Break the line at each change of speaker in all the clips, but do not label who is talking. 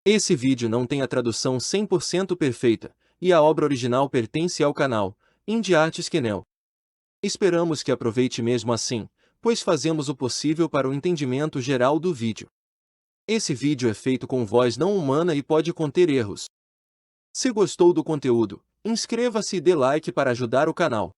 Esse vídeo não tem a tradução 100% perfeita, e a obra original pertence ao canal Indie Arts Kenel. Esperamos que aproveite mesmo assim, pois fazemos o possível para o entendimento geral do vídeo. Esse vídeo é feito com voz não humana e pode conter erros. Se gostou do conteúdo, inscreva-se e dê like para ajudar o canal.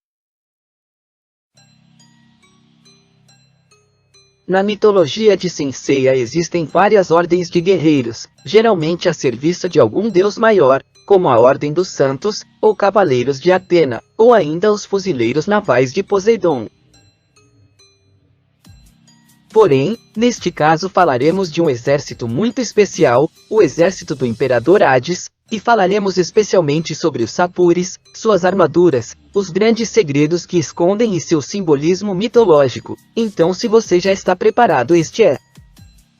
Na mitologia de Senseiya existem várias ordens de guerreiros, geralmente a serviço de algum deus maior, como a Ordem dos Santos, ou Cavaleiros de Atena, ou ainda os Fuzileiros Navais de Poseidon. Porém, neste caso falaremos de um exército muito especial, o exército do Imperador Hades, e falaremos especialmente sobre os Sapuris, suas armaduras, os grandes segredos que escondem e seu simbolismo mitológico. Então, se você já está preparado, este é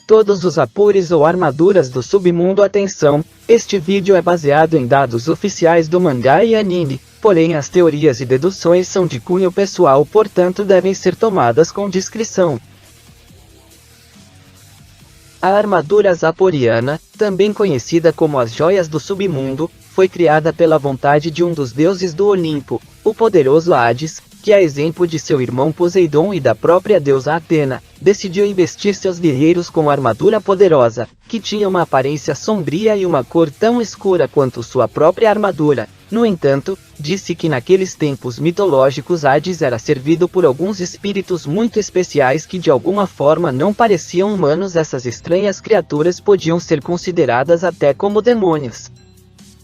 todos os Sapuris ou armaduras do submundo. Atenção, este vídeo é baseado em dados oficiais do mangá e anime, porém as teorias e deduções são de cunho pessoal, portanto devem ser tomadas com discrição. A armadura Saporiana, também conhecida como as Joias do Submundo, foi criada pela vontade de um dos deuses do Olimpo, o poderoso Hades, que a exemplo de seu irmão Poseidon e da própria deusa Atena, decidiu investir seus guerreiros com armadura poderosa, que tinha uma aparência sombria e uma cor tão escura quanto sua própria armadura. No entanto, disse que naqueles tempos mitológicos Hades era servido por alguns espíritos muito especiais que de alguma forma não pareciam humanos. Essas estranhas criaturas podiam ser consideradas até como demônios.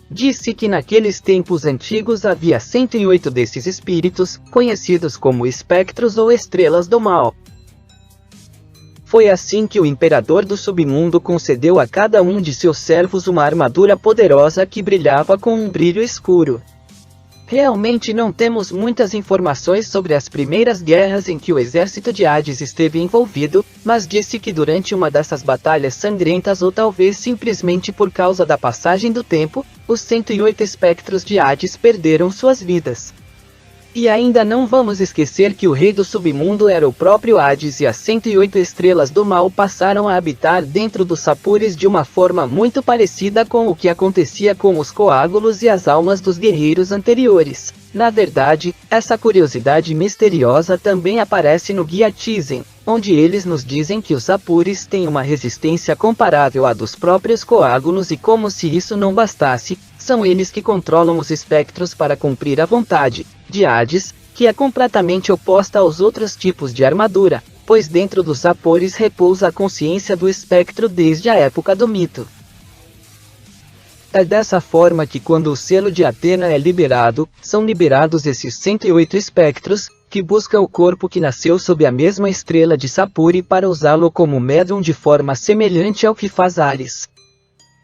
Disse que naqueles tempos antigos havia 108 desses espíritos, conhecidos como espectros ou estrelas do mal. Foi assim que o Imperador do Submundo concedeu a cada um de seus servos uma armadura poderosa que brilhava com um brilho escuro. Realmente não temos muitas informações sobre as primeiras guerras em que o exército de Hades esteve envolvido, mas disse que durante uma dessas batalhas sangrentas ou talvez simplesmente por causa da passagem do tempo, os 108 espectros de Hades perderam suas vidas. E ainda não vamos esquecer que o rei do submundo era o próprio Hades e as 108 estrelas do mal passaram a habitar dentro dos Sapuris de uma forma muito parecida com o que acontecia com os coágulos e as almas dos guerreiros anteriores. Na verdade, essa curiosidade misteriosa também aparece no Guia Tizen, onde eles nos dizem que os Sapuris têm uma resistência comparável à dos próprios coágulos e, como se isso não bastasse, são eles que controlam os espectros para cumprir a vontade de Hades, que é completamente oposta aos outros tipos de armadura, pois dentro dos Sapuris repousa a consciência do espectro desde a época do mito. É dessa forma que quando o selo de Atena é liberado, são liberados esses 108 espectros, que buscam o corpo que nasceu sob a mesma estrela de Sapuri para usá-lo como médium de forma semelhante ao que faz Ares.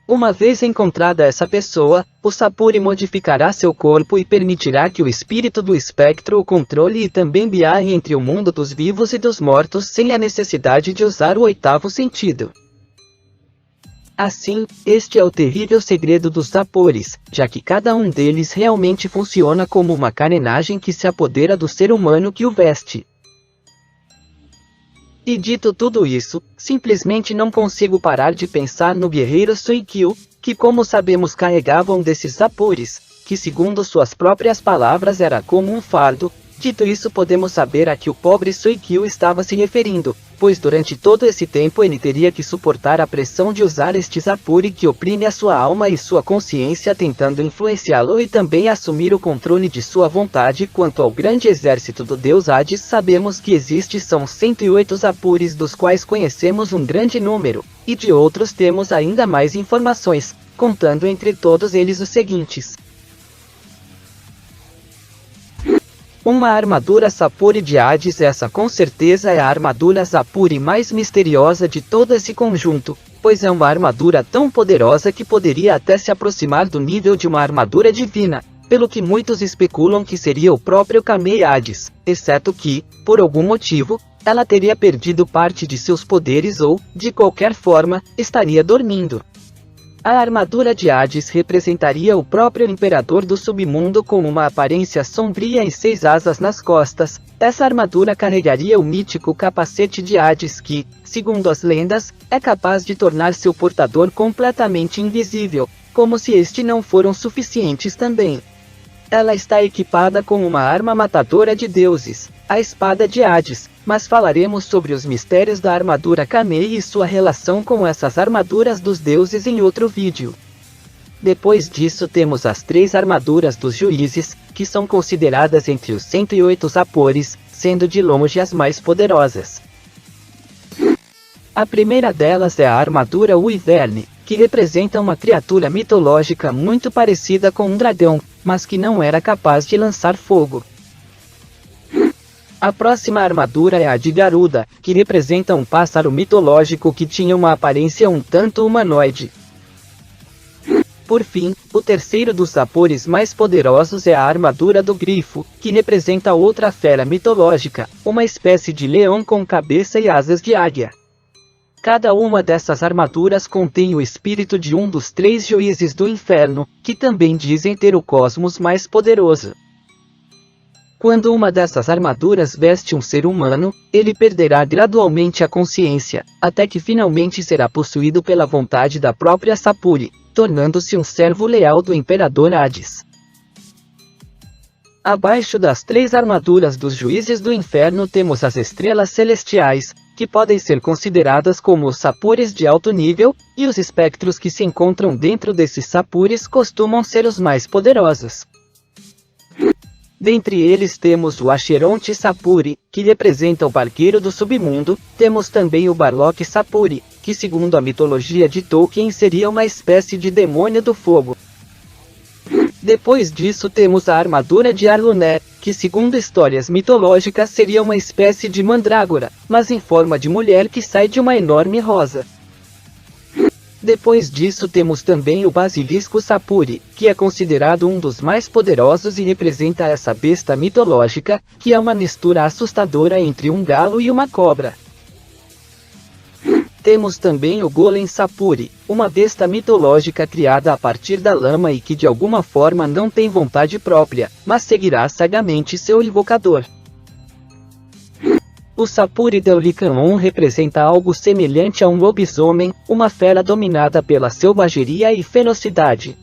Uma vez encontrada essa pessoa, o Sapuri modificará seu corpo e permitirá que o espírito do espectro o controle e também viaje entre o mundo dos vivos e dos mortos sem a necessidade de usar o oitavo sentido. Assim, este é o terrível segredo dos Sapuris, já que cada um deles realmente funciona como uma carenagem que se apodera do ser humano que o veste. E dito tudo isso, simplesmente não consigo parar de pensar no guerreiro Suikyu, que como sabemos carregava um desses Sapuris, que segundo suas próprias palavras era como um fardo. Dito isso, podemos saber a que o pobre Suikyu estava se referindo, pois durante todo esse tempo ele teria que suportar a pressão de usar este Sapuri que oprime a sua alma e sua consciência, tentando influenciá-lo e também assumir o controle de sua vontade. Quanto ao grande exército do deus Hades, sabemos que são 108 Sapuris, dos quais conhecemos um grande número, e de outros temos ainda mais informações, contando entre todos eles os seguintes. Uma armadura Sapuri de Hades. Essa com certeza é a armadura Sapuri mais misteriosa de todo esse conjunto, pois é uma armadura tão poderosa que poderia até se aproximar do nível de uma armadura divina, pelo que muitos especulam que seria o próprio Kame Hades, exceto que, por algum motivo, ela teria perdido parte de seus poderes ou, de qualquer forma, estaria dormindo. A armadura de Hades representaria o próprio imperador do submundo com uma aparência sombria e 6 asas nas costas. Essa armadura carregaria o mítico capacete de Hades que, segundo as lendas, é capaz de tornar seu portador completamente invisível, como se este não foram suficientes também. Ela está equipada com uma arma matadora de deuses, a espada de Hades, mas falaremos sobre os mistérios da armadura Kamei e sua relação com essas armaduras dos deuses em outro vídeo. Depois disso temos as 3 armaduras dos juízes, que são consideradas entre os 108 sapores, sendo de longe as mais poderosas. A primeira delas é a armadura Wyvern, que representa uma criatura mitológica muito parecida com um dragão, mas que não era capaz de lançar fogo. A próxima armadura é a de Garuda, que representa um pássaro mitológico que tinha uma aparência um tanto humanoide. Por fim, o terceiro dos sapores mais poderosos é a armadura do Grifo, que representa outra fera mitológica, uma espécie de leão com cabeça e asas de águia. Cada uma dessas armaduras contém o espírito de um dos 3 juízes do inferno, que também dizem ter o cosmos mais poderoso. Quando uma dessas armaduras veste um ser humano, ele perderá gradualmente a consciência, até que finalmente será possuído pela vontade da própria Sapuri, tornando-se um servo leal do Imperador Hades. Abaixo das 3 armaduras dos juízes do inferno temos as estrelas celestiais, que podem ser consideradas como os sapures de alto nível, e os espectros que se encontram dentro desses sapures costumam ser os mais poderosos. Dentre eles temos o Acheronte Sapuri, que representa o barqueiro do submundo. Temos também o Barlok Sapuri, que segundo a mitologia de Tolkien seria uma espécie de demônio do fogo. Depois disso temos a armadura de Arluné, que segundo histórias mitológicas seria uma espécie de mandrágora, mas em forma de mulher que sai de uma enorme rosa. Depois disso temos também o Basilisco Sapuri, que é considerado um dos mais poderosos e representa essa besta mitológica, que é uma mistura assustadora entre um galo e uma cobra. Temos também o Golem Sapuri, uma besta mitológica criada a partir da lama e que de alguma forma não tem vontade própria, mas seguirá sagamente seu invocador. O Sapuri del Lycaon representa algo semelhante a um lobisomem, uma fera dominada pela selvageria e ferocidade.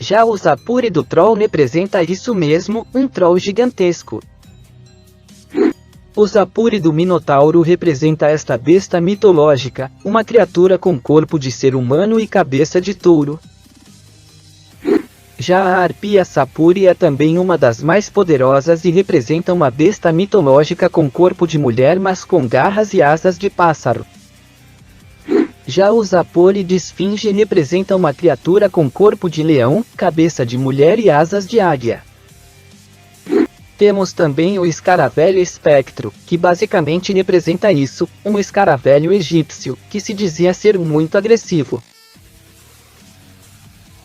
Já o Sapuri do Troll representa isso mesmo, um troll gigantesco. O Sapuri do Minotauro representa esta besta mitológica, uma criatura com corpo de ser humano e cabeça de touro. Já a Harpia Sapuri é também uma das mais poderosas e representa uma besta mitológica com corpo de mulher mas com garras e asas de pássaro. Já o Zapori de Esfinge representa uma criatura com corpo de leão, cabeça de mulher e asas de águia. Temos também o Escaravelho Espectro, que basicamente representa isso, um escaravelho egípcio, que se dizia ser muito agressivo.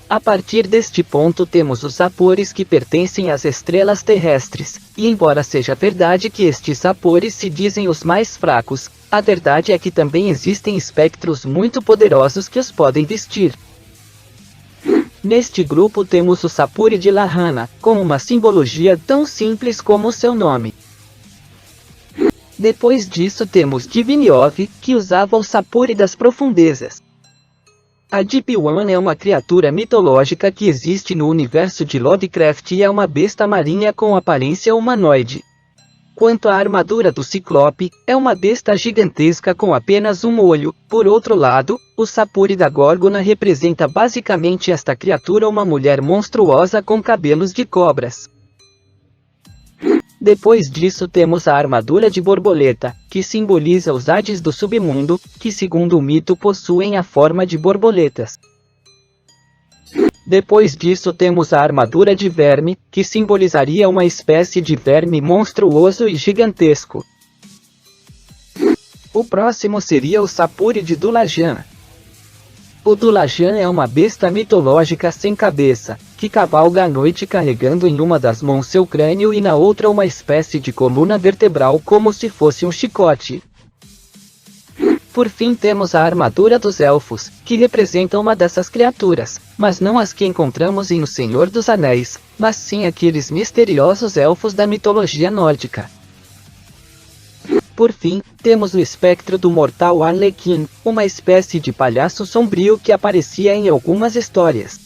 A partir deste ponto temos os sapores que pertencem às estrelas terrestres, e embora seja verdade que estes sapores se dizem os mais fracos, a verdade é que também existem espectros muito poderosos que os podem vestir. Neste grupo temos o Sapuri de Lahana, com uma simbologia tão simples como o seu nome. Depois disso temos Diviniov, que usava o Sapuri das profundezas. A Deep One é uma criatura mitológica que existe no universo de Lovecraft e é uma besta marinha com aparência humanoide. Quanto à armadura do Ciclope, é uma besta gigantesca com apenas um olho. Por outro lado, o Sapuri da Górgona representa basicamente esta criatura, uma mulher monstruosa com cabelos de cobras. Depois disso temos a armadura de borboleta, que simboliza os Hades do submundo, que segundo o mito possuem a forma de borboletas. Depois disso temos a armadura de verme, que simbolizaria uma espécie de verme monstruoso e gigantesco. O próximo seria o Sapuri de Dulajan. O Dulajan é uma besta mitológica sem cabeça, que cavalga à noite carregando em uma das mãos seu crânio e na outra uma espécie de coluna vertebral como se fosse um chicote. Por fim temos a armadura dos elfos, que representa uma dessas criaturas, mas não as que encontramos em O Senhor dos Anéis, mas sim aqueles misteriosos elfos da mitologia nórdica. Por fim, temos o espectro do mortal Arlequim, uma espécie de palhaço sombrio que aparecia em algumas histórias.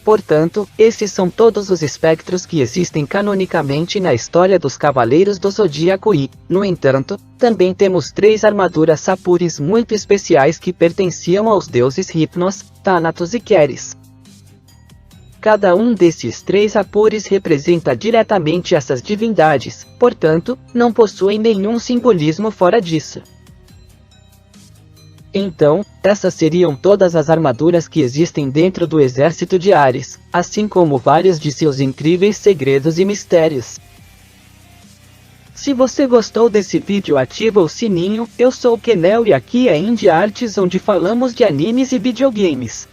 Portanto, esses são todos os espectros que existem canonicamente na história dos Cavaleiros do Zodíaco e, no entanto, também temos 3 armaduras Sapuris muito especiais que pertenciam aos deuses Hypnos, Thanatos e Keres. Cada um desses 3 Sapuris representa diretamente essas divindades, portanto, não possuem nenhum simbolismo fora disso. Então, essas seriam todas as armaduras que existem dentro do exército de Ares, assim como vários de seus incríveis segredos e mistérios. Se você gostou desse vídeo, ativa o sininho. Eu sou o Kenel e aqui é Indie Artes, onde falamos de animes e videogames.